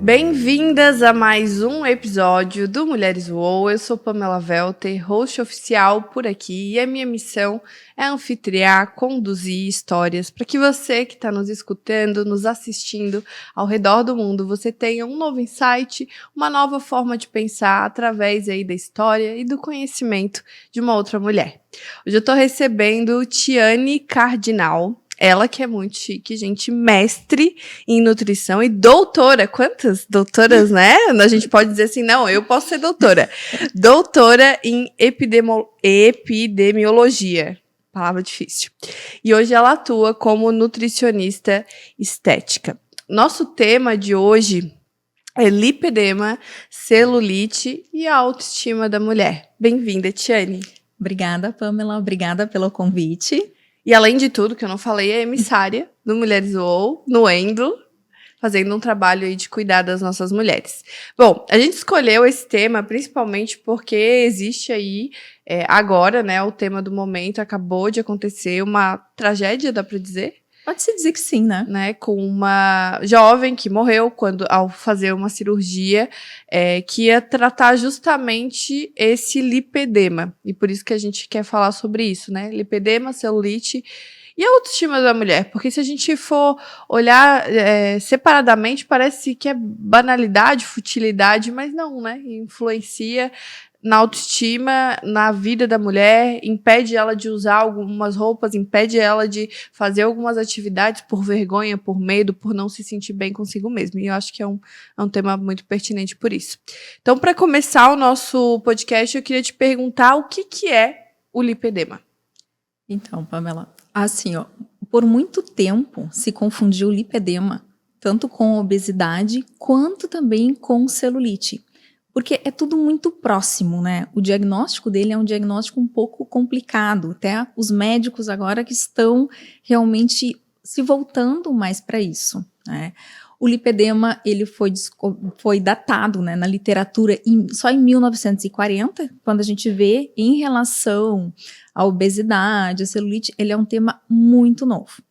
Bem-vindas a mais um episódio do Mulheres UOL. Eu sou Pamela Welter, host oficial por aqui, e a minha missão é anfitriar, conduzir histórias para que você que está nos escutando, nos assistindo ao redor do mundo, você tenha um novo insight, uma nova forma de pensar através aí da história e do conhecimento de uma outra mulher. Hoje eu estou recebendo Tiane Cardinal. Ela que é muito chique, gente, mestre em nutrição e doutora. Quantas doutoras, né? A gente pode dizer assim, não, eu posso ser doutora. Doutora em epidemiologia. Palavra difícil. E hoje ela atua como nutricionista estética. Nosso tema de hoje é lipedema, celulite e a autoestima da mulher. Bem-vinda, Tiane. Obrigada, Pamela. Obrigada pelo convite. E além de tudo, que eu não falei, é emissária do Mulheres UOL, no Endo, fazendo um trabalho aí de cuidar das nossas mulheres. Bom, a gente escolheu esse tema principalmente porque existe aí, agora, né, o tema do momento, acabou de acontecer uma tragédia, dá pra dizer? Pode-se dizer que sim, né? Com uma jovem que morreu ao fazer uma cirurgia que ia tratar justamente esse lipedema. E por isso que a gente quer falar sobre isso, né? Lipedema, celulite e a autoestima da mulher. Porque se a gente for olhar separadamente, parece que é banalidade, futilidade, mas não, né? Influencia na autoestima, na vida da mulher, impede ela de usar algumas roupas, impede ela de fazer algumas atividades por vergonha, por medo, por não se sentir bem consigo mesma. E eu acho que é um tema muito pertinente por isso. Então, para começar o nosso podcast, eu queria te perguntar o que é o lipedema. Então, Pamela, assim, ó, por muito tempo se confundiu o lipedema tanto com obesidade quanto também com celulite. Porque é tudo muito próximo, né? O diagnóstico dele é um diagnóstico um pouco complicado. Até os médicos agora que estão realmente se voltando mais para isso, né? O lipedema, ele foi datado, né, na literatura só em 1940, quando a gente vê em relação à obesidade, à celulite, ele é um tema muito novo.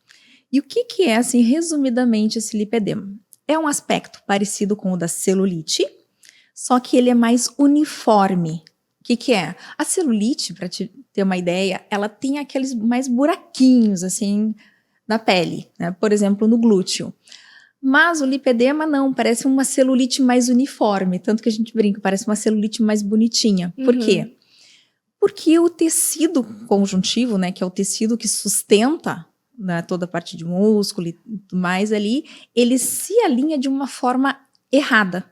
E o que é, assim, resumidamente, esse lipedema? É um aspecto parecido com o da celulite, só que ele é mais uniforme. O que é? A celulite, para te ter uma ideia, ela tem aqueles mais buraquinhos, assim, na pele, né? Por exemplo, no glúteo. Mas o lipedema não, parece uma celulite mais uniforme, tanto que a gente brinca, parece uma celulite mais bonitinha. Por quê? Porque o tecido conjuntivo, né, que é o tecido que sustenta, né, toda a parte de músculo e tudo mais ali, ele se alinha de uma forma errada.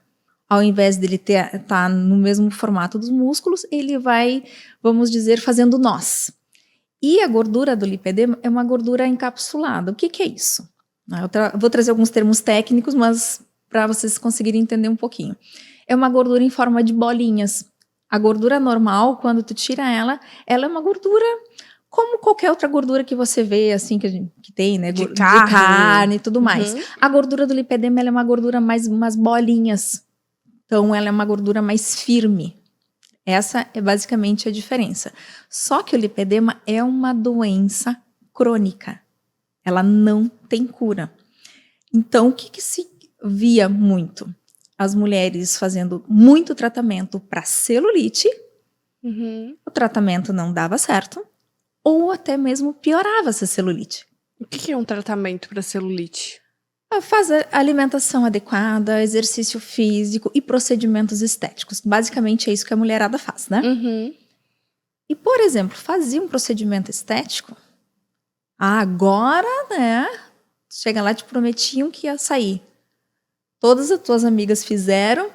Ao invés dele estar no mesmo formato dos músculos, ele vai, vamos dizer, fazendo nós. E a gordura do lipedema é uma gordura encapsulada. O que é isso? Eu vou trazer alguns termos técnicos, mas para vocês conseguirem entender um pouquinho. É uma gordura em forma de bolinhas. A gordura normal, quando tu tira ela é uma gordura como qualquer outra gordura que você vê, assim, que tem, né? De carne e tudo mais. A gordura do lipedema ela é uma gordura mais umas bolinhas. Então, ela é uma gordura mais firme. Essa é basicamente a diferença. Só que o lipedema é uma doença crônica. Ela não tem cura. Então, o que se via muito? As mulheres fazendo muito tratamento para celulite, o tratamento não dava certo, ou até mesmo piorava essa celulite. O que é um tratamento para celulite? Fazer alimentação adequada, exercício físico e procedimentos estéticos. Basicamente é isso que a mulherada faz, né? E, por exemplo, fazia um procedimento estético, agora, né, chega lá, te prometiam que ia sair. Todas as tuas amigas fizeram,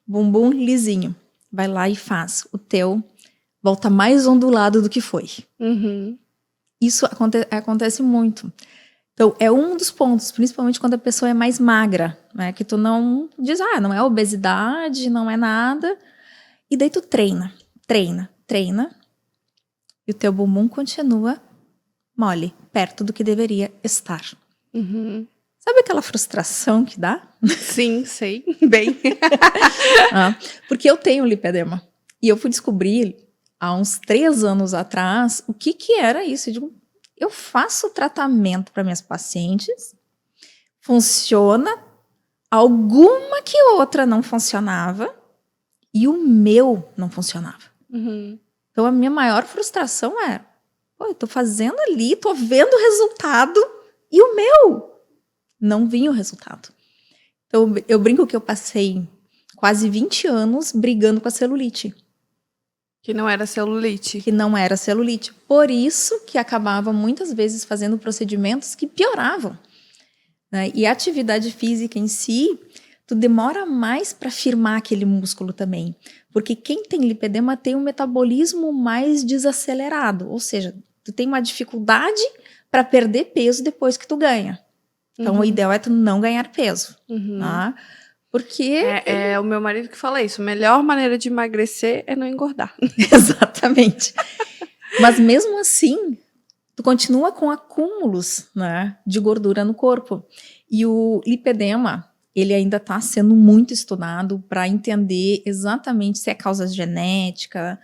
bumbum lisinho. Vai lá e faz. O teu volta mais ondulado do que foi. Isso acontece muito. Então, é um dos pontos, principalmente quando a pessoa é mais magra, né? Que tu não diz, não é obesidade, não é nada. E daí tu treina. E o teu bumbum continua mole, perto do que deveria estar. Sabe aquela frustração que dá? Sim, sei. Bem. Porque eu tenho lipedema. E eu fui descobrir, há uns 3 anos atrás, o que era isso. Eu digo, eu faço tratamento para minhas pacientes, funciona, Alguma que outra não funcionava e o meu não funcionava. Uhum. Então, a minha maior frustração era, pô, eu tô fazendo ali, tô vendo o resultado e o meu não vinha o resultado. Então, eu brinco que eu passei quase 20 anos brigando com a celulite. Que não era celulite. Que não era celulite. Por isso que acabava muitas vezes fazendo procedimentos que pioravam. Né? E a atividade física em si, tu demora mais para firmar aquele músculo também. Porque quem tem lipedema tem um metabolismo mais desacelerado. Ou seja, tu tem uma dificuldade para perder peso depois que tu ganha. Então, o ideal é tu não ganhar peso. Tá? Porque... É o meu marido que fala isso. A melhor maneira de emagrecer é não engordar. Exatamente. Mas mesmo assim, tu continua com acúmulos, né, de gordura no corpo. E o lipedema, ele ainda está sendo muito estudado para entender exatamente se é causa genética.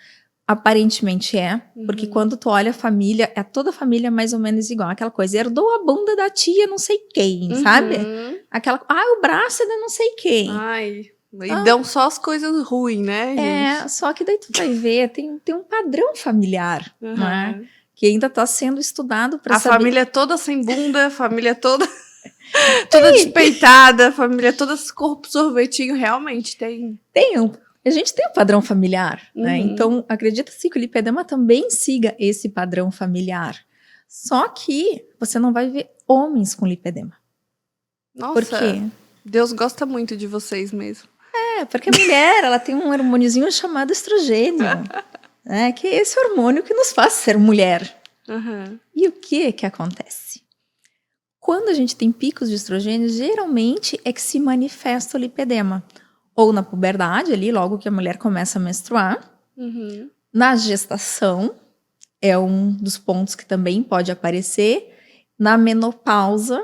Aparentemente é, porque quando tu olha a família, é toda a família mais ou menos igual. Aquela coisa, herdou a bunda da tia não sei quem, sabe? Aquela, o braço é de não sei quem. Ai, e dão só as coisas ruins, né, gente? Só que daí tu vai ver, tem um padrão familiar, né? Que ainda está sendo estudado para saber. A família toda sem bunda, a família toda despeitada, a família toda corpo sorvetinho, realmente tem. A gente tem um padrão familiar, né? Então, acredita-se que o lipedema também siga esse padrão familiar. Só que você não vai ver homens com lipedema. Nossa, por quê? Deus gosta muito de vocês mesmo. Porque a mulher, ela tem um hormôniozinho chamado estrogênio, né? Que é esse hormônio que nos faz ser mulher. E o que acontece? Quando a gente tem picos de estrogênio, geralmente é que se manifesta o lipedema. Ou na puberdade, ali, logo que a mulher começa a menstruar. Na gestação, é um dos pontos que também pode aparecer. Na menopausa,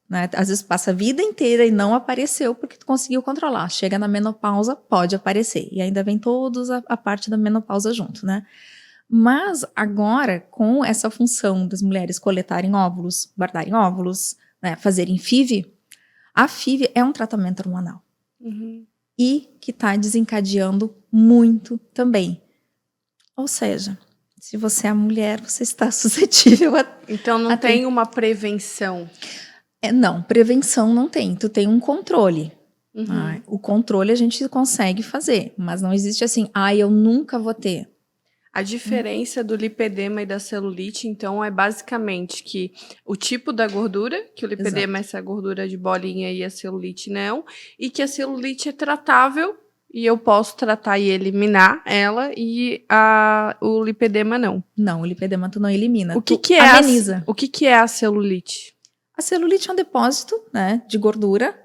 né? Às vezes passa a vida inteira e não apareceu porque tu conseguiu controlar. Chega na menopausa, pode aparecer. E ainda vem todos a parte da menopausa junto, né? Mas agora, com essa função das mulheres coletarem óvulos, guardarem óvulos, né? Fazerem FIV, a FIV é um tratamento hormonal. E que está desencadeando muito também. Ou seja, se você é mulher, você está suscetível a... Então não tem uma prevenção? Não, prevenção não tem. Tu tem um controle. O controle a gente consegue fazer, mas não existe assim, eu nunca vou ter. A diferença do lipedema e da celulite, então, é basicamente que o tipo da gordura, que o lipedema é essa gordura de bolinha e a celulite não, e que a celulite é tratável e eu posso tratar e eliminar ela e o lipedema não. Não, o lipedema tu não elimina, o que tu é ameniza. O que é a celulite? A celulite é um depósito, né, de gordura,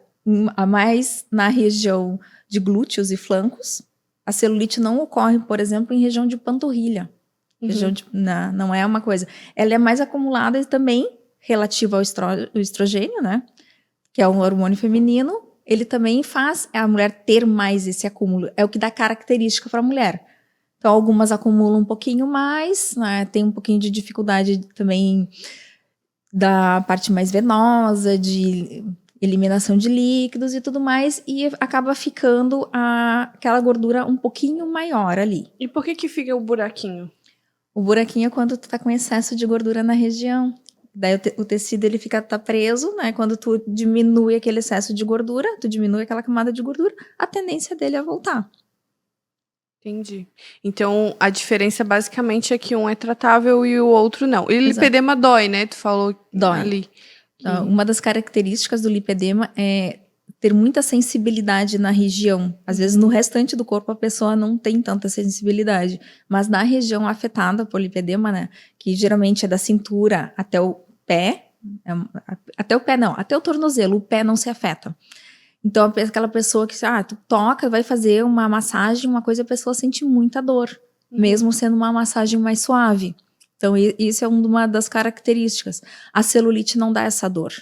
mais na região de glúteos e flancos. A celulite não ocorre, por exemplo, em região de panturrilha. Não é uma coisa. Ela é mais acumulada e também relativa ao estrogênio, né? Que é um hormônio feminino. Ele também faz a mulher ter mais esse acúmulo. É o que dá característica para a mulher. Então, algumas acumulam um pouquinho mais, né? Tem um pouquinho de dificuldade também da parte mais venosa, de eliminação de líquidos e tudo mais, e acaba ficando aquela gordura um pouquinho maior ali. E por que fica o buraquinho? O buraquinho é quando tu tá com excesso de gordura na região. Daí o tecido ele tá preso, né? Quando tu diminui aquele excesso de gordura, tu diminui aquela camada de gordura, a tendência dele é voltar. Entendi. Então, a diferença basicamente é que um é tratável e o outro não. E o lipedema dói, né? Tu falou ali. Uma das características do lipedema é ter muita sensibilidade na região. Às vezes, no restante do corpo, a pessoa não tem tanta sensibilidade. Mas na região afetada por lipedema, né? Que geralmente é da cintura até o pé. Até o pé não, até o tornozelo. O pé não se afeta. Então, aquela pessoa que, tu toca, vai fazer uma massagem, uma coisa, a pessoa sente muita dor. Mesmo sendo uma massagem mais suave. Então, isso é uma das características. A celulite não dá essa dor.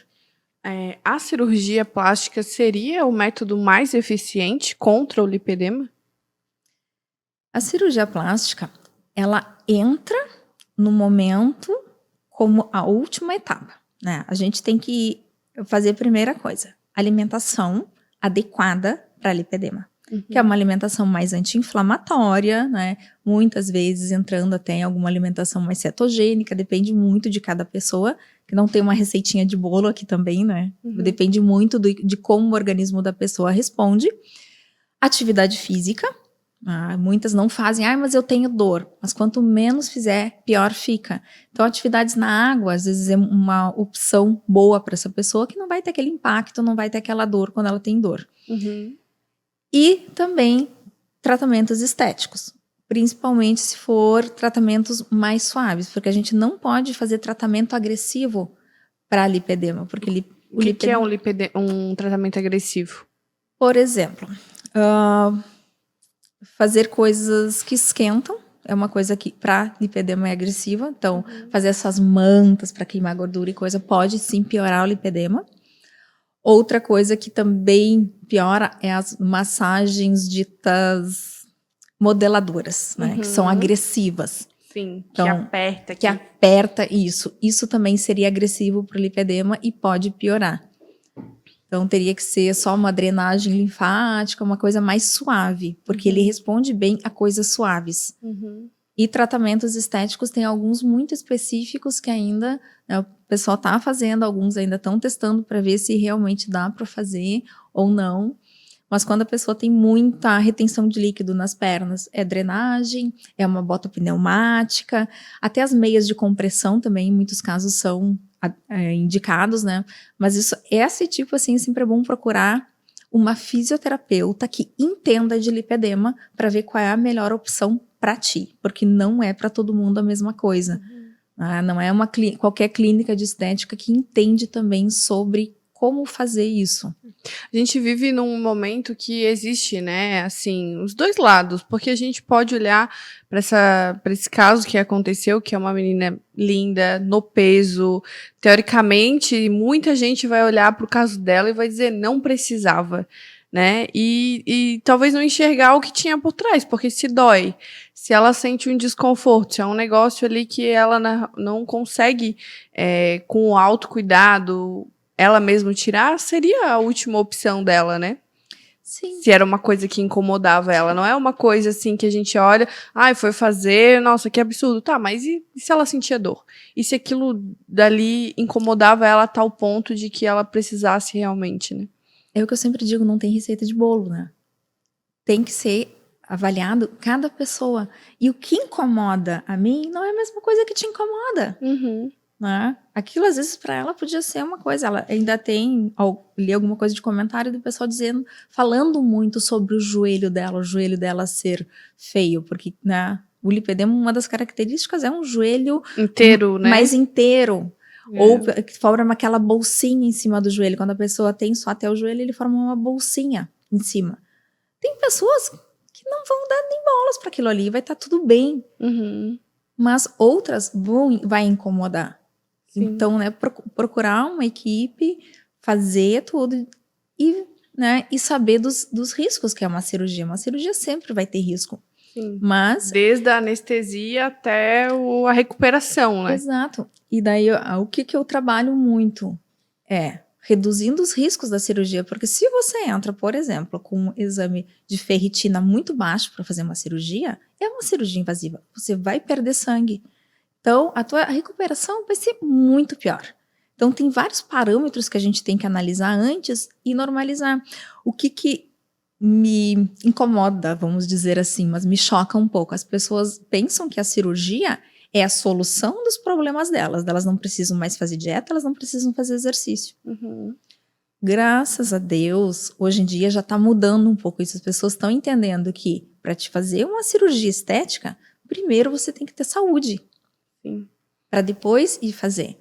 A cirurgia plástica seria o método mais eficiente contra o lipedema? A cirurgia plástica, ela entra no momento como a última etapa, né? A gente tem que fazer a primeira coisa, alimentação, adequada para lipedema. Que é uma alimentação mais anti-inflamatória, né? Muitas vezes entrando até em alguma alimentação mais cetogênica, depende muito de cada pessoa, que não tem uma receitinha de bolo aqui também, né? Depende muito de como o organismo da pessoa responde. Atividade física, muitas não fazem, mas eu tenho dor. Mas quanto menos fizer, pior fica. Então, atividades na água, às vezes é uma opção boa para essa pessoa, que não vai ter aquele impacto, não vai ter aquela dor quando ela tem dor. E também tratamentos estéticos, principalmente se for tratamentos mais suaves, porque a gente não pode fazer tratamento agressivo para lipedema. Porque o que é um tratamento agressivo? Por exemplo, fazer coisas que esquentam é uma coisa que para lipedema é agressiva. Então, fazer essas mantas para queimar gordura e coisa pode sim piorar o lipedema. Outra coisa que também piora é as massagens ditas modeladoras, né? Que são agressivas. Sim, então, que aperta. Que aperta, isso. Isso também seria agressivo para o lipedema e pode piorar. Então, teria que ser só uma drenagem linfática, uma coisa mais suave, porque ele responde bem a coisas suaves. E tratamentos estéticos tem alguns muito específicos que ainda, né, o pessoal está fazendo, alguns ainda estão testando para ver se realmente dá para fazer ou não. Mas quando a pessoa tem muita retenção de líquido nas pernas, é drenagem, é uma bota pneumática, até as meias de compressão também, em muitos casos, são indicados, né? Mas esse tipo, assim, sempre é bom procurar uma fisioterapeuta que entenda de lipedema para ver qual é a melhor opção para ti, porque não é para todo mundo a mesma coisa. Não é qualquer clínica de estética que entende também sobre como fazer isso. A gente vive num momento que existe, né, assim, os dois lados, porque a gente pode olhar para esse caso que aconteceu, que é uma menina linda, no peso, teoricamente, muita gente vai olhar para o caso dela e vai dizer não precisava, né, e talvez não enxergar o que tinha por trás, porque se dói, se ela sente um desconforto, se é um negócio ali que ela não consegue, com o autocuidado, ela mesma tirar, seria a última opção dela, né? Sim. Se era uma coisa que incomodava ela. Não é uma coisa assim que a gente olha, foi fazer, nossa, que absurdo. Tá, mas e se ela sentia dor? E se aquilo dali incomodava ela a tal ponto de que ela precisasse realmente, né? É o que eu sempre digo, não tem receita de bolo, né? Tem que ser avaliado cada pessoa. E o que incomoda a mim não é a mesma coisa que te incomoda. Né? Aquilo às vezes para ela podia ser uma coisa, ela ainda tem, li alguma coisa de comentário do pessoal falando muito sobre o joelho dela ser feio, porque, né, o lipedema, uma das características é um joelho inteiro, né? Mais inteiro, ou que forma aquela bolsinha em cima do joelho, quando a pessoa tem só até o joelho, ele forma uma bolsinha em cima. Tem pessoas que não vão dar nem bolas para aquilo ali, vai estar tudo bem, mas outras vai incomodar. Sim. Então, né, procurar uma equipe, fazer tudo e, né, e saber dos riscos que é uma cirurgia. Uma cirurgia sempre vai ter risco. Sim. Mas desde a anestesia até a recuperação, né? Exato. E daí, o que eu trabalho muito é reduzindo os riscos da cirurgia, porque se você entra, por exemplo, com um exame de ferritina muito baixo para fazer uma cirurgia, é uma cirurgia invasiva. Você vai perder sangue. Então, a tua recuperação vai ser muito pior. Então, tem vários parâmetros que a gente tem que analisar antes e normalizar. O que me incomoda, vamos dizer assim, mas me choca um pouco. As pessoas pensam que a cirurgia é a solução dos problemas delas. Elas não precisam mais fazer dieta, elas não precisam fazer exercício. Graças a Deus, hoje em dia já está mudando um pouco isso. As pessoas estão entendendo que para te fazer uma cirurgia estética, primeiro você tem que ter saúde. Para depois ir fazer.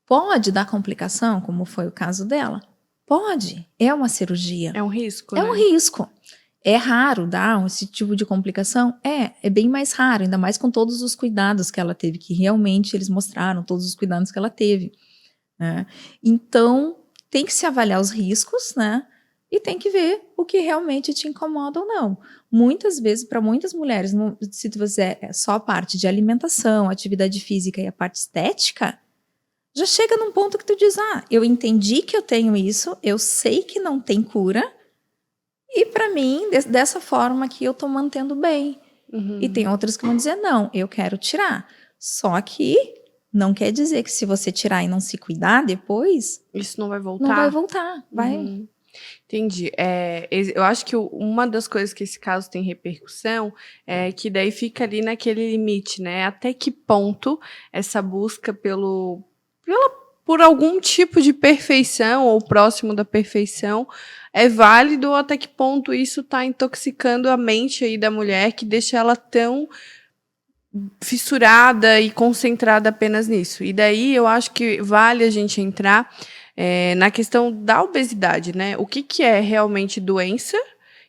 Pode dar complicação, como foi o caso dela? Pode. É uma cirurgia. É um risco, É né? um risco. É raro dar esse tipo de complicação? É bem mais raro, ainda mais com todos os cuidados que ela teve, que realmente eles mostraram todos os cuidados que ela teve. Né? Então, tem que se avaliar os riscos, né? E tem que ver o que realmente te incomoda ou não. Muitas vezes, para muitas mulheres, se você é só a parte de alimentação, atividade física e a parte estética, já chega num ponto que tu diz, eu entendi que eu tenho isso, eu sei que não tem cura, E para mim, dessa forma aqui, eu tô mantendo bem. Uhum. E tem outras que vão dizer, não, eu quero tirar. Só que não quer dizer que se você tirar e não se cuidar depois, Isso não vai voltar? não vai voltar. Vai. Uhum. Entendi. Eu acho que uma das coisas que esse caso tem repercussão é que daí fica ali naquele limite, né? Até que ponto essa busca por algum tipo de perfeição ou próximo da perfeição é válido, ou até que ponto isso está intoxicando a mente aí da mulher, que deixa ela tão fissurada e concentrada apenas nisso. E daí eu acho que vale a gente entrar na questão da obesidade, né? O que é realmente doença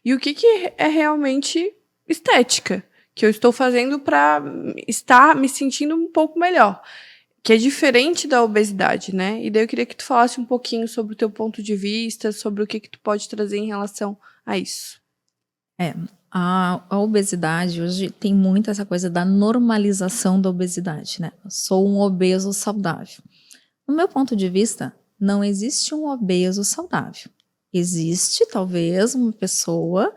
e o que é realmente estética, que eu estou fazendo para estar me sentindo um pouco melhor, que é diferente da obesidade, né? E daí eu queria que tu falasse um pouquinho sobre o teu ponto de vista, sobre o que tu pode trazer em relação a isso. A obesidade hoje tem muito essa coisa da normalização da obesidade, né? Eu sou um obeso saudável. No meu ponto de vista, não existe um obeso saudável. Existe, talvez, uma pessoa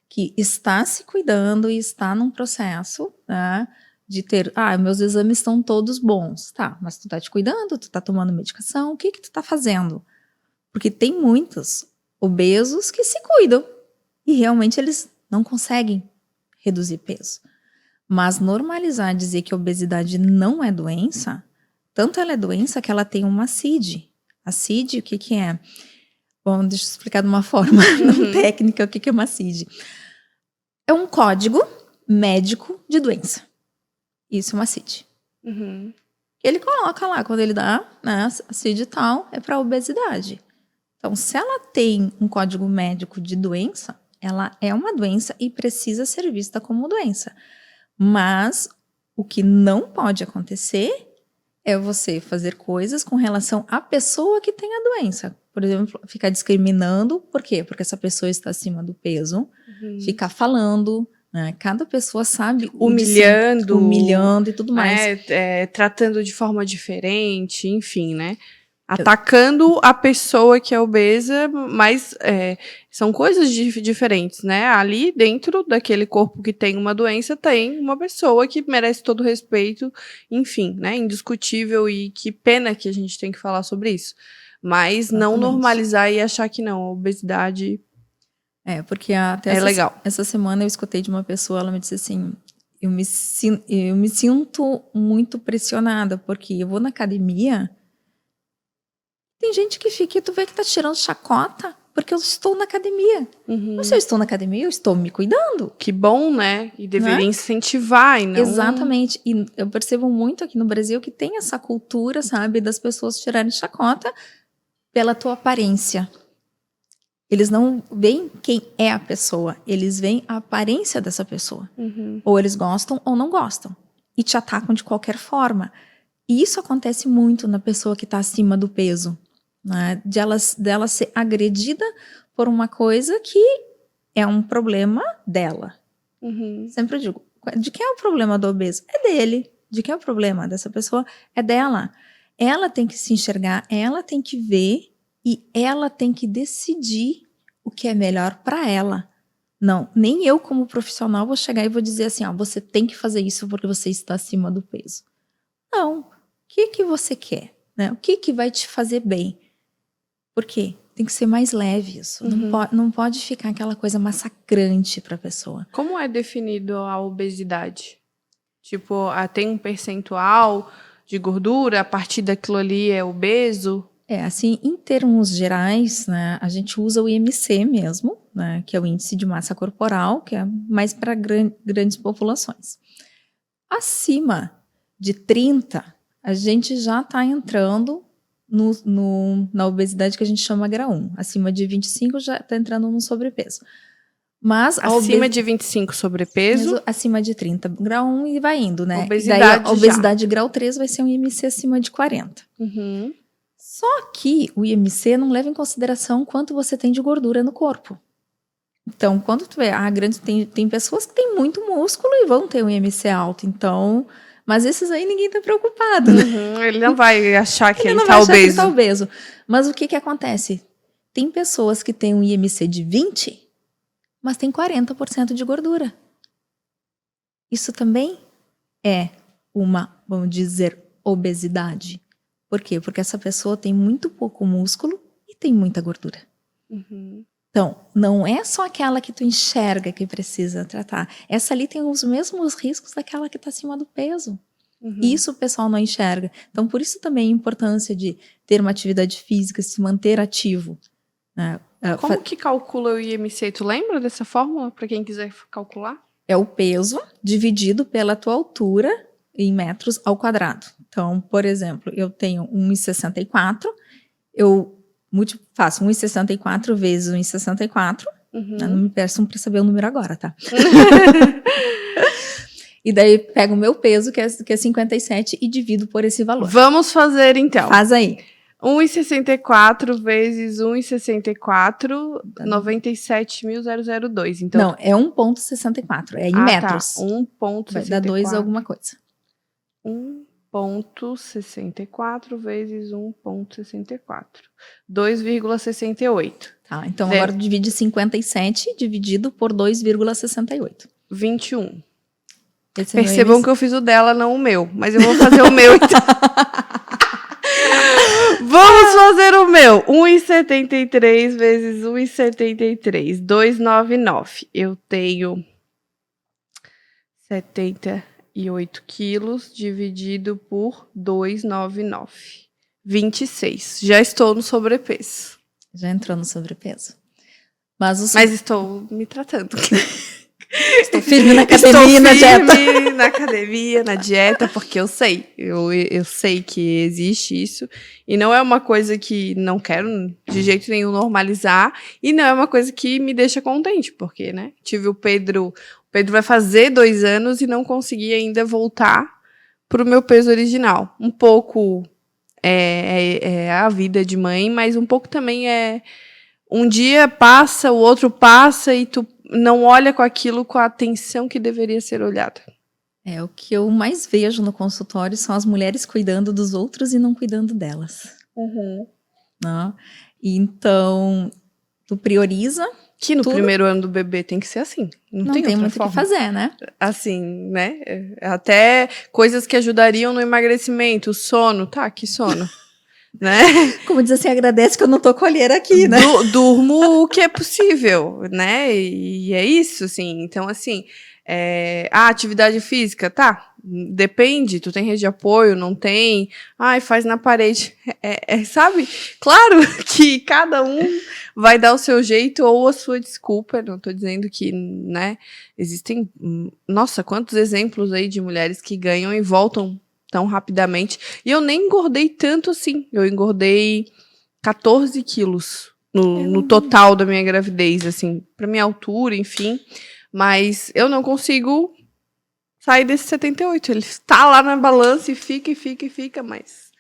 que está se cuidando e está num processo, né, de ter, meus exames estão todos bons. Tá, mas tu tá te cuidando, tu tá tomando medicação, o que tu tá fazendo? Porque tem muitos obesos que se cuidam e realmente eles não conseguem reduzir peso. Mas normalizar, dizer que a obesidade não é doença, tanto ela é doença que ela tem uma CID. A CID, o que é? Bom, deixa eu explicar de uma forma não técnica o que é uma CID. É um código médico de doença. Isso é uma CID. Uhum. Ele coloca lá, quando ele dá, né, a CID tal, é para obesidade. Então, se ela tem um código médico de doença, ela é uma doença e precisa ser vista como doença. Mas o que não pode acontecer é você fazer coisas com relação à pessoa que tem a doença. Por exemplo, ficar discriminando. Por quê? Porque essa pessoa está acima do peso. Ficar falando, né? Cada pessoa sabe. Humilhando e tudo mais. Tratando de forma diferente, enfim, né? Atacando a pessoa que é obesa, mas são coisas diferentes, né? Ali dentro daquele corpo que tem uma doença, tem uma pessoa que merece todo o respeito, enfim, né? Indiscutível, e que pena que a gente tem que falar sobre isso. Mas não normalizar e achar que não, a obesidade porque até legal. Essa semana eu escutei de uma pessoa, ela me disse assim, eu me sinto muito pressionada, porque eu vou na academia. Tem gente que fica, tu vê que tá tirando chacota, porque eu estou na academia. Mas se eu estou na academia, eu estou me cuidando. Que bom, né? E deveria incentivar, e não... Exatamente. E eu percebo muito aqui no Brasil que tem essa cultura, sabe, das pessoas tirarem chacota pela tua aparência. Eles não veem quem é a pessoa, eles veem a aparência dessa pessoa. Ou eles gostam ou não gostam. E te atacam de qualquer forma. E isso acontece muito na pessoa que está acima do peso. Né, dela ser agredida por uma coisa que é um problema dela. Sempre eu digo, de quem é o problema do obeso? É dele. De quem é o problema dessa pessoa? É dela. Ela tem que se enxergar, ela tem que ver e ela tem que decidir o que é melhor para ela. Não, nem eu como profissional vou chegar e vou dizer assim, você tem que fazer isso porque você está acima do peso. Não. O que você quer? Né? O que vai te fazer bem? Por quê? Tem que ser mais leve isso. Não pode ficar aquela coisa massacrante para a pessoa. Como é definido a obesidade? Tipo, tem um percentual de gordura, a partir daquilo ali é obeso? Assim, em termos gerais, né, a gente usa o IMC mesmo, né, que é o índice de massa corporal, que é mais para grandes populações. Acima de 30, a gente já está entrando na obesidade que a gente chama grau 1. Acima de 25 já está entrando no sobrepeso. Mas acima de 25 sobrepeso? Acima de 30, grau 1 e vai indo, né? Obesidade, daí a obesidade grau 3 vai ser um IMC acima de 40. Só que o IMC não leva em consideração quanto você tem de gordura no corpo. Então, quando tu vê, tem pessoas que têm muito músculo e vão ter um IMC alto, então... Mas esses aí ninguém tá preocupado, né? Ele não vai achar que ele tá obeso. Mas o que acontece? Tem pessoas que têm um IMC de 20 mas tem 40% de gordura. Isso também é uma, vamos dizer, obesidade. Por quê? Porque essa pessoa tem muito pouco músculo e tem muita gordura. Uhum. Então, não é só aquela que tu enxerga que precisa tratar. Essa ali tem os mesmos riscos daquela que está acima do peso. Uhum. Isso o pessoal não enxerga. Então, por isso também a importância de ter uma atividade física, se manter ativo. Como que calcula o IMC? Tu lembra dessa fórmula para quem quiser calcular? É o peso dividido pela tua altura em metros ao quadrado. Então, por exemplo, eu tenho 1,64, eu faço 1,64 vezes 1,64. Uhum. Não me peçam para saber o número agora, tá? E daí pego o meu peso, que é 57, e divido por esse valor. Vamos fazer então. Faz aí. 1,64 vezes 1,64, 97.002. Então, não, é 1,64. É em metros. Tá. 1,64. Vai dar 2 alguma coisa. 1,64 vezes 1,64. 2,68. Tá, então agora divide 57 dividido por 2,68. 21. Esse Percebam que eu fiz o dela, não o meu. Mas eu vou fazer o meu, então. Vamos fazer o meu. 1,73 vezes 1,73. 299. Eu tenho 78 quilos dividido por 299. 26. Já estou no sobrepeso. Já entrou no sobrepeso. Mas estou me tratando. Estou firme na academia e na dieta. Na academia, na dieta, porque eu sei. Eu sei que existe isso. E não é uma coisa que não quero de jeito nenhum normalizar. E não é uma coisa que me deixa contente, porque, né? Tive o Pedro. O Pedro vai fazer 2 anos e não consegui ainda voltar pro meu peso original. Um pouco é a vida de mãe, mas um pouco também é. Um dia passa, o outro passa e tu não olha com aquilo com a atenção que deveria ser olhada. O que eu mais vejo no consultório são as mulheres cuidando dos outros e não cuidando delas. Uhum. Não? Então, tu prioriza. Que no primeiro ano do bebê tem que ser assim. Não tem muito o que fazer, né? Assim, né? Até coisas que ajudariam no emagrecimento. Sono. Tá, que sono. Né? Como diz assim, agradece que eu não tô com a olheira aqui, né? Durmo o que é possível, né? E é isso, assim. Então, assim, atividade física, tá? Depende, tu tem rede de apoio, não tem? Ai, faz na parede. Sabe? Claro que cada um vai dar o seu jeito ou a sua desculpa. Não tô dizendo que, né? Existem, nossa, quantos exemplos aí de mulheres que ganham e voltam tão rapidamente. E eu nem engordei tanto assim. Eu engordei 14 quilos no total da minha gravidez, assim, pra minha altura, enfim. Mas eu não consigo sair desse 78. Ele está lá na balança e fica, mas...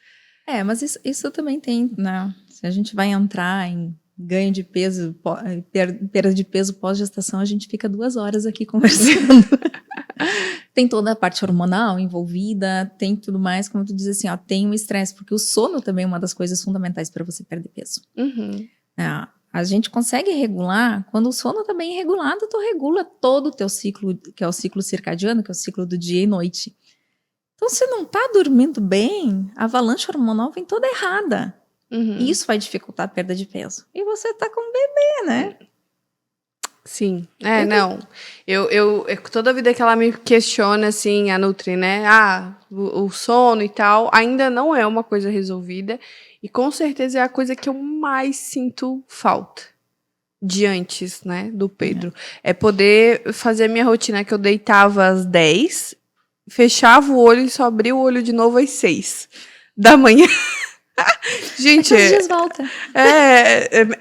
mas isso também tem, né? Se a gente vai entrar em ganho de peso, perda de peso pós-gestação, a gente fica 2 horas aqui conversando. Tem toda a parte hormonal envolvida, tem tudo mais, como tu diz assim, tem um estresse, porque o sono também é uma das coisas fundamentais para você perder peso. Uhum. A gente consegue regular, quando o sono está bem regulado, tu regula todo o teu ciclo, que é o ciclo circadiano, que é o ciclo do dia e noite. Então, se não tá dormindo bem, a avalanche hormonal vem toda errada. Uhum. E isso vai dificultar a perda de peso. E você tá com um bebê, né? Sim. Não. Eu toda vida que ela me questiona, assim, a Nutri, né? O sono e tal, ainda não é uma coisa resolvida. E com certeza é a coisa que eu mais sinto falta de antes, né, do Pedro. É poder fazer a minha rotina, que eu deitava às 10, fechava o olho e só abria o olho de novo às 6 da manhã. Gente, os dias volta.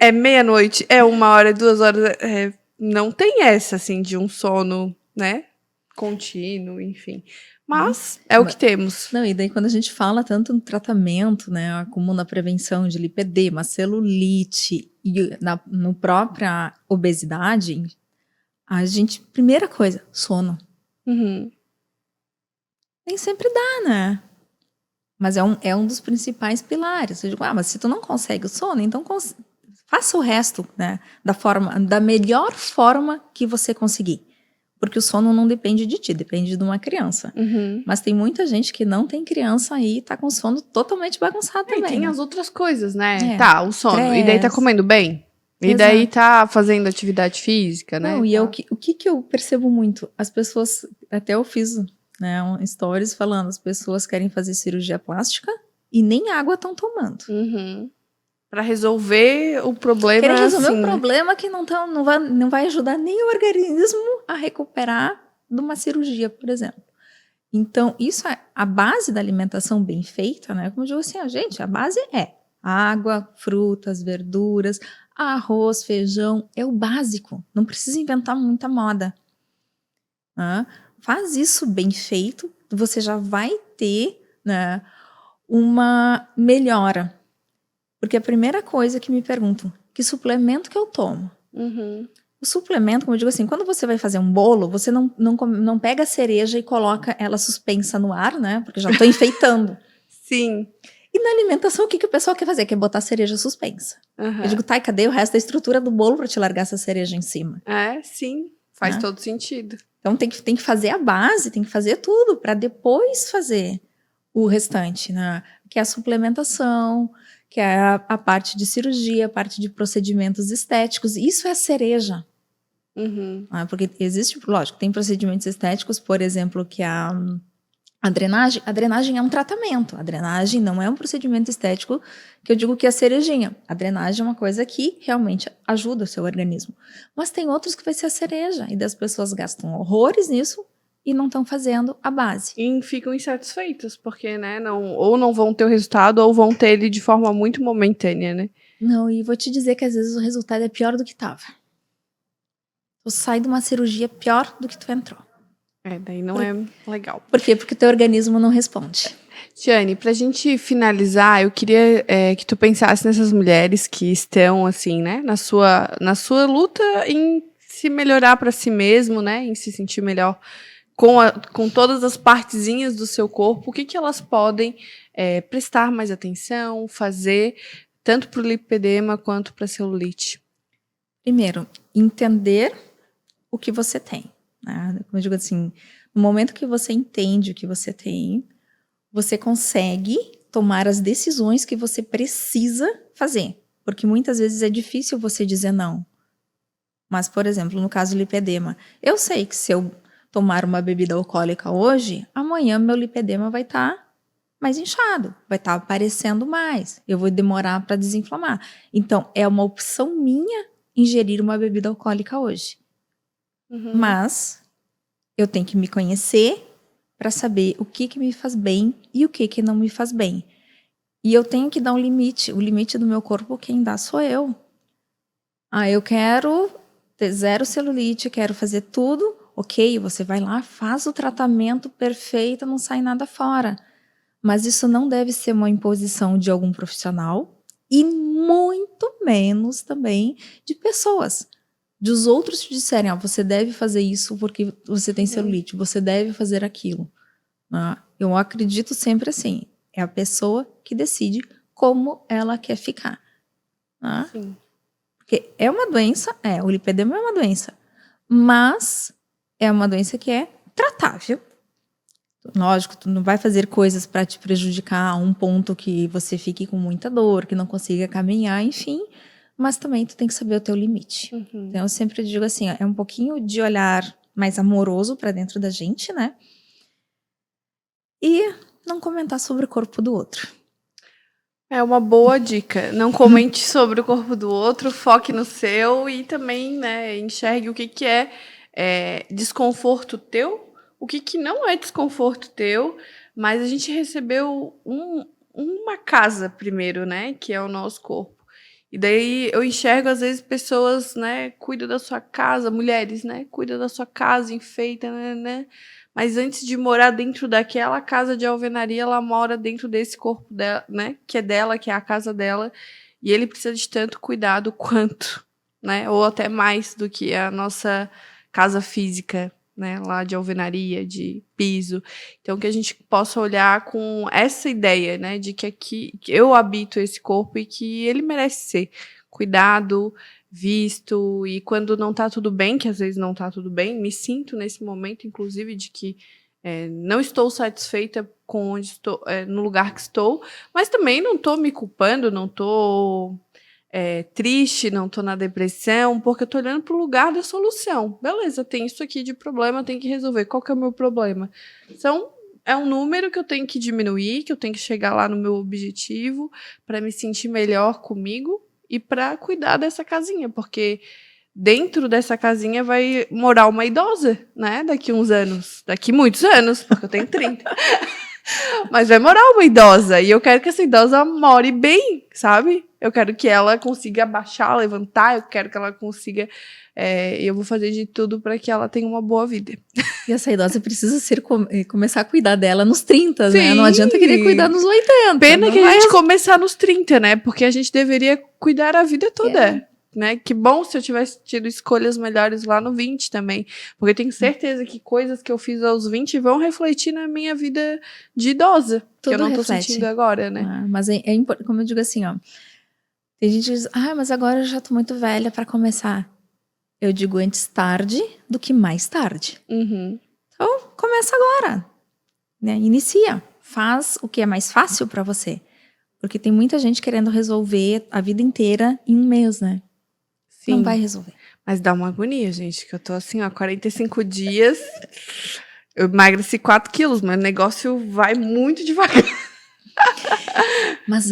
É meia-noite, 1 hora, 2 horas, não tem essa, assim, de um sono, né, contínuo, enfim. Mas o que temos. Não, e daí quando a gente fala tanto no tratamento, né, como na prevenção de lipedema, celulite e no própria obesidade, a gente, primeira coisa, sono. Uhum. Nem sempre dá, né? Mas é um dos principais pilares. Eu digo, mas se tu não consegue o sono, então Faça o resto, né, da melhor forma que você conseguir. Porque o sono não depende de ti, depende de uma criança. Uhum. Mas tem muita gente que não tem criança aí e tá com sono totalmente bagunçado E também. tem né? as outras coisas, né? É, Tá, o sono. E daí tá stress. comendo bem? E Exato. daí tá fazendo atividade física, né? Não, e Tá. o que eu percebo muito? As pessoas, até eu fiz, né, stories falando, as pessoas querem fazer cirurgia plástica e nem água estão tomando. Uhum. Pra resolver o problema, Querem resolver assim, um né? problema que não vai ajudar nem o organismo a recuperar de uma cirurgia, por exemplo. Então, isso é a base da alimentação bem feita, né? Como eu digo assim, gente, a base é água, frutas, verduras, arroz, feijão, é o básico. Não precisa inventar muita moda. Né? Faz isso bem feito, você já vai ter, né, uma melhora. Porque a primeira coisa que me perguntam, que suplemento que eu tomo? Uhum. O suplemento, como eu digo assim, quando você vai fazer um bolo, você não pega a cereja e coloca ela suspensa no ar, né? Porque já estou enfeitando. Sim. E na alimentação, o que o pessoal quer fazer? Quer botar a cereja suspensa. Uhum. Eu digo, tá, e cadê o resto da estrutura do bolo para te largar essa cereja em cima? É, sim. Faz Né? todo sentido. Então tem que fazer a base, tem que fazer tudo para depois fazer o restante, né? Que é a suplementação, que é a parte de cirurgia, a parte de procedimentos estéticos. Isso é a cereja. Uhum. Né? Porque existe, lógico, tem procedimentos estéticos, por exemplo, que a drenagem. A drenagem é um tratamento. A drenagem não é um procedimento estético que eu digo que é a cerejinha. A drenagem é uma coisa que realmente ajuda o seu organismo. Mas tem outros que vai ser a cereja. E das pessoas gastam horrores nisso e não estão fazendo a base. E ficam insatisfeitas, porque, né, ou não vão ter o resultado, ou vão ter ele de forma muito momentânea, né? Não, e vou te dizer que às vezes o resultado é pior do que estava. Tu sai de uma cirurgia pior do que tu entrou. É, daí não é legal. Por quê? Porque o teu organismo não responde. Tiane, pra gente finalizar, eu queria que tu pensasse nessas mulheres que estão, assim, né, na sua luta em se melhorar pra si mesmo, né, em se sentir melhor com todas as partezinhas do seu corpo. O que elas podem prestar mais atenção, fazer, tanto pro lipedema quanto pra celulite? Primeiro, entender o que você tem. Né? Como eu digo assim, no momento que você entende o que você tem, você consegue tomar as decisões que você precisa fazer. Porque muitas vezes é difícil você dizer não. Mas, por exemplo, no caso do lipedema, eu sei que se eu tomar uma bebida alcoólica hoje, amanhã meu lipedema vai estar mais inchado, vai estar aparecendo mais, eu vou demorar para desinflamar. Então, é uma opção minha ingerir uma bebida alcoólica hoje. Uhum. Mas eu tenho que me conhecer para saber o que me faz bem e o que não me faz bem. E eu tenho que dar um limite. O limite do meu corpo, quem dá sou eu. Eu quero ter zero celulite, quero fazer tudo. Ok, você vai lá, faz o tratamento perfeito, não sai nada fora. Mas isso não deve ser uma imposição de algum profissional e muito menos também de pessoas. De os outros te disserem, você deve fazer isso porque você tem celulite, você deve fazer aquilo. Eu acredito sempre assim, é a pessoa que decide como ela quer ficar. Sim. Porque é uma doença, o lipedema é uma doença, mas é uma doença que é tratável. Lógico, tu não vai fazer coisas para te prejudicar a um ponto que você fique com muita dor, que não consiga caminhar, enfim. Mas também tu tem que saber o teu limite. Uhum. Então eu sempre digo assim, é um pouquinho de olhar mais amoroso para dentro da gente, né? E não comentar sobre o corpo do outro. É uma boa dica. Não comente sobre o corpo do outro, foque no seu e também, né, enxergue o que é desconforto teu, o que não é desconforto teu, mas a gente recebeu uma casa primeiro, né, que é o nosso corpo. E daí eu enxergo, às vezes, pessoas, né, cuida da sua casa, mulheres, né, cuida da sua casa, enfeita, né, mas antes de morar dentro daquela casa de alvenaria, ela mora dentro desse corpo dela, né, que é dela, que é a casa dela, e ele precisa de tanto cuidado quanto, né, ou até mais do que a nossa casa física, né, lá de alvenaria, de piso. Então, que a gente possa olhar com essa ideia, né, de que aqui que eu habito esse corpo e que ele merece ser cuidado, visto, e quando não tá tudo bem, que às vezes não tá tudo bem, me sinto nesse momento, inclusive, de que não estou satisfeita com onde estou, no lugar que estou, mas também não estou me culpando, não estou triste, não estou na depressão, porque eu estou olhando para o lugar da solução. Beleza, tem isso aqui de problema, tem que resolver. Qual que é o meu problema? É um número que eu tenho que diminuir, que eu tenho que chegar lá no meu objetivo para me sentir melhor comigo e para cuidar dessa casinha, porque dentro dessa casinha vai morar uma idosa, né? Daqui uns anos, daqui muitos anos, porque eu tenho 30. Mas vai morar uma idosa e eu quero que essa idosa more bem, sabe? Eu quero que ela consiga baixar, levantar, eu quero que ela consiga. Eu vou fazer de tudo para que ela tenha uma boa vida. E essa idosa precisa começar a cuidar dela nos 30, Sim. né? Não adianta querer cuidar nos 80. Pena que a gente começar nos 30, né? Porque a gente deveria cuidar a vida toda. Né? Que bom se eu tivesse tido escolhas melhores lá no 20 também. Porque eu tenho certeza que coisas que eu fiz aos 20 vão refletir na minha vida de idosa. Tudo que eu não tô reflete. sentindo agora, né? Mas é importante, como eu digo assim, ó. Tem gente que diz, mas agora eu já tô muito velha para começar. Eu digo antes tarde do que mais tarde. Uhum. Então, começa agora. Né? Inicia. Faz o que é mais fácil para você. Porque tem muita gente querendo resolver a vida inteira em um mês, né? Sim. Não vai resolver. Mas dá uma agonia, gente, que eu tô assim, ó, 45 dias, eu emagreci 4 quilos, mas o negócio vai muito devagar. Mas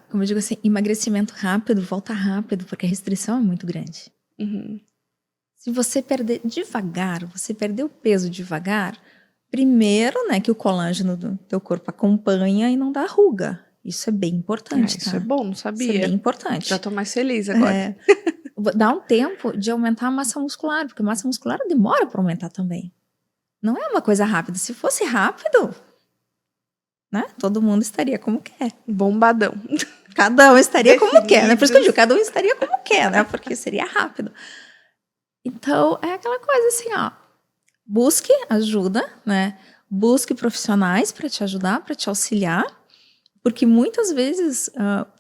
como eu digo assim, emagrecimento rápido, volta rápido, porque a restrição é muito grande. Uhum. Se você perder devagar, você perder o peso devagar, primeiro, né, que o colágeno do teu corpo acompanha e não dá ruga. Isso é bem importante, Isso tá? é bom, não sabia. Isso é bem importante. Já tô mais feliz agora. Dá um tempo de aumentar a massa muscular, porque a massa muscular demora para aumentar também. Não é uma coisa rápida. Se fosse rápido, né, todo mundo estaria como quer. Bombadão. Cada um estaria como quer, né? Por isso que eu digo, cada um estaria como quer, né? Porque seria rápido. Então, é aquela coisa assim, ó. Busque ajuda, né? Busque profissionais para te ajudar, para te auxiliar. Porque muitas vezes,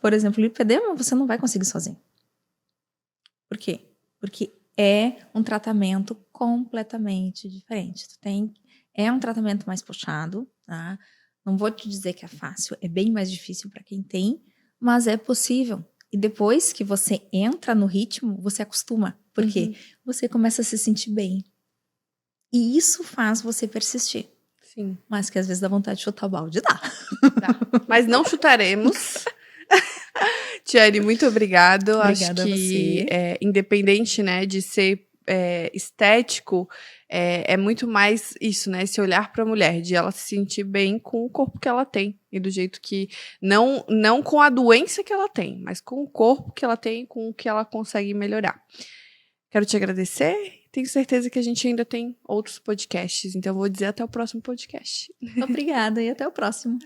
por exemplo, lipedema, você não vai conseguir sozinho. Por quê? Porque é um tratamento completamente diferente. É um tratamento mais puxado, tá? Não vou te dizer que é fácil, é bem mais difícil para quem tem, mas é possível. E depois que você entra no ritmo, você acostuma. Por quê? Você começa a se sentir bem. E isso faz você persistir. Sim. Mas que às vezes dá vontade de chutar o balde, dá. Mas não chutaremos. Tiane, muito obrigado. Obrigada Acho que, independente, né, de ser estético, é muito mais isso, né? Esse olhar para a mulher, de ela se sentir bem com o corpo que ela tem. E do jeito que... Não com a doença que ela tem, mas com o corpo que ela tem, com o que ela consegue melhorar. Quero te agradecer. Tenho certeza que a gente ainda tem outros podcasts. Então, eu vou dizer até o próximo podcast. Obrigada e até o próximo.